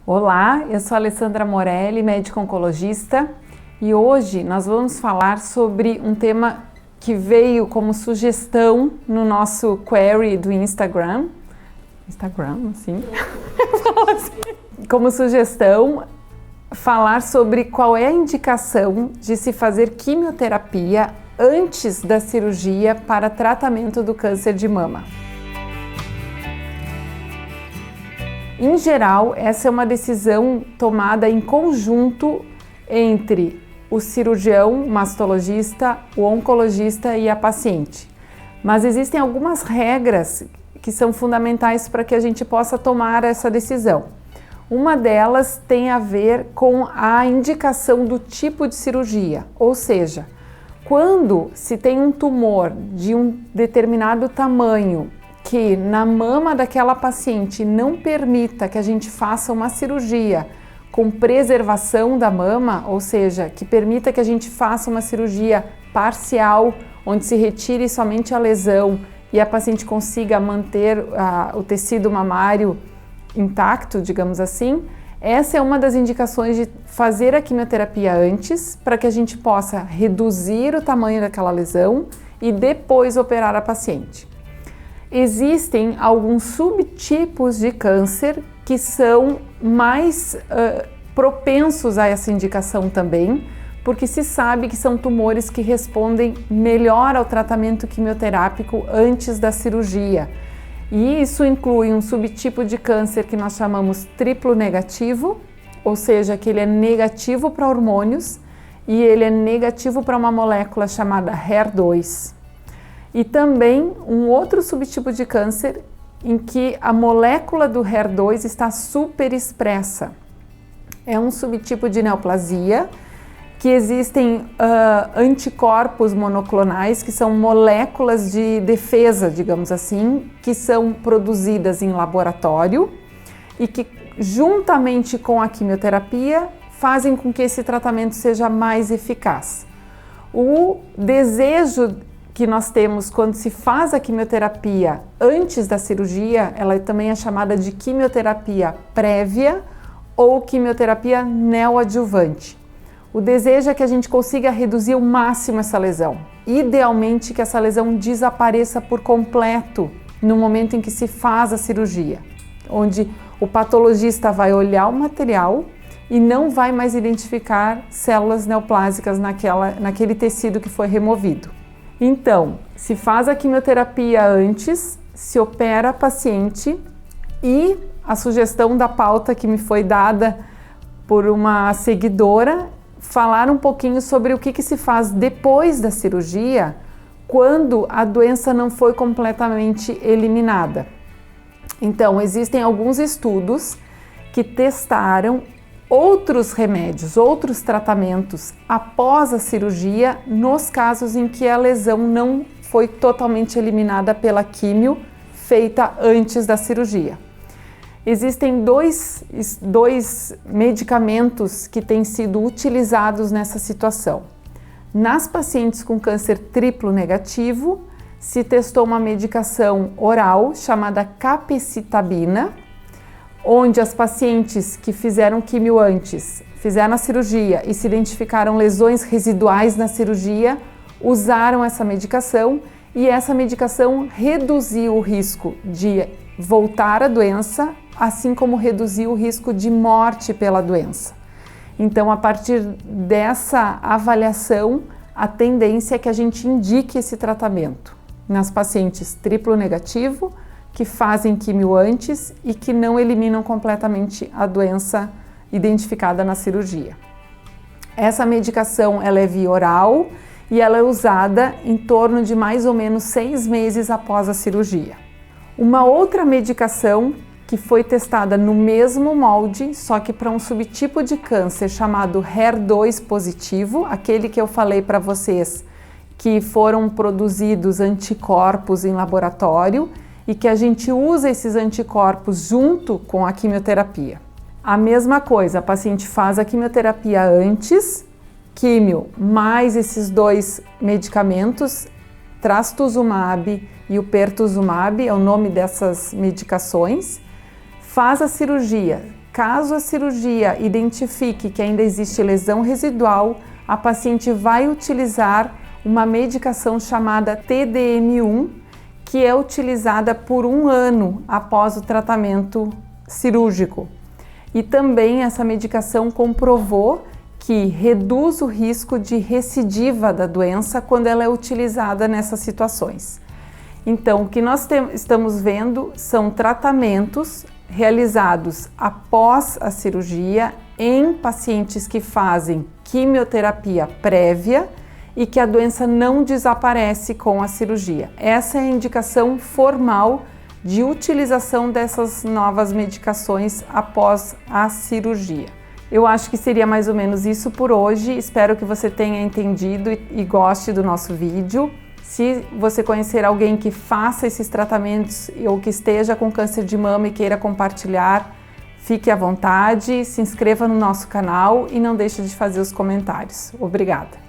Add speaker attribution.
Speaker 1: Olá, eu sou a Alessandra Morelli, médica oncologista, e hoje nós vamos falar sobre um tema que veio como sugestão no nosso query do Instagram, assim, como sugestão, falar sobre qual é a indicação de se fazer quimioterapia antes da cirurgia para tratamento do câncer de mama. Em geral, essa é uma decisão tomada em conjunto entre o cirurgião, o mastologista, o oncologista e a paciente. Mas existem algumas regras que são fundamentais para que a gente possa tomar essa decisão. Uma delas tem a ver com a indicação do tipo de cirurgia, ou seja, quando se tem um tumor de um determinado tamanho que na mama daquela paciente não permita que a gente faça uma cirurgia com preservação da mama, ou seja, que permita que a gente faça uma cirurgia parcial, onde se retire somente a lesão e a paciente consiga manter o tecido mamário intacto, digamos assim, essa é uma das indicações de fazer a quimioterapia antes, para que a gente possa reduzir o tamanho daquela lesão e depois operar a paciente. Existem alguns subtipos de câncer que são mais propensos a essa indicação também, porque se sabe que são tumores que respondem melhor ao tratamento quimioterápico antes da cirurgia. E isso inclui um subtipo de câncer que nós chamamos triplo negativo, ou seja, que ele é negativo para hormônios e ele é negativo para uma molécula chamada HER2. E também um outro subtipo de câncer em que a molécula do HER2 está superexpressa. É um subtipo de neoplasia que existem anticorpos monoclonais, que são moléculas de defesa, digamos assim, que são produzidas em laboratório e que, juntamente com a quimioterapia, fazem com que esse tratamento seja mais eficaz. O desejo que nós temos quando se faz a quimioterapia antes da cirurgia, ela também é chamada de quimioterapia prévia ou quimioterapia neoadjuvante. O desejo é que a gente consiga reduzir ao máximo essa lesão, idealmente que essa lesão desapareça por completo no momento em que se faz a cirurgia, onde o patologista vai olhar o material e não vai mais identificar células neoplásicas naquele tecido que foi removido. Então, se faz a quimioterapia antes, se opera a paciente e a sugestão da pauta que me foi dada por uma seguidora, falar um pouquinho sobre o que se faz depois da cirurgia, quando a doença não foi completamente eliminada. Então, existem alguns estudos que testaram outros remédios, outros tratamentos após a cirurgia, nos casos em que a lesão não foi totalmente eliminada pela quimio feita antes da cirurgia. Existem dois medicamentos que têm sido utilizados nessa situação. Nas pacientes com câncer triplo negativo, se testou uma medicação oral chamada capecitabina, onde as pacientes que fizeram quimio antes, fizeram a cirurgia e se identificaram lesões residuais na cirurgia, usaram essa medicação e essa medicação reduziu o risco de voltar à doença, assim como reduziu o risco de morte pela doença. Então, a partir dessa avaliação, a tendência é que a gente indique esse tratamento nas pacientes triplo negativo, que fazem quimio antes e que não eliminam completamente a doença identificada na cirurgia. Essa medicação ela é via oral e ela é usada em torno de mais ou menos 6 meses após a cirurgia. Uma outra medicação que foi testada no mesmo molde, só que para um subtipo de câncer chamado HER2 positivo, aquele que eu falei para vocês que foram produzidos anticorpos em laboratório e que a gente usa esses anticorpos junto com a quimioterapia. A mesma coisa, a paciente faz a quimioterapia antes, químio mais esses dois medicamentos, trastuzumab e o pertuzumab, é o nome dessas medicações, faz a cirurgia, caso a cirurgia identifique que ainda existe lesão residual, a paciente vai utilizar uma medicação chamada TDM1, que é utilizada por 1 ano após o tratamento cirúrgico. E também essa medicação comprovou que reduz o risco de recidiva da doença quando ela é utilizada nessas situações. Então, o que nós estamos vendo são tratamentos realizados após a cirurgia em pacientes que fazem quimioterapia prévia e que a doença não desaparece com a cirurgia. Essa é a indicação formal de utilização dessas novas medicações após a cirurgia. Eu acho que seria mais ou menos isso por hoje. Espero que você tenha entendido e goste do nosso vídeo. Se você conhecer alguém que faça esses tratamentos ou que esteja com câncer de mama e queira compartilhar, fique à vontade, se inscreva no nosso canal e não deixe de fazer os comentários. Obrigada!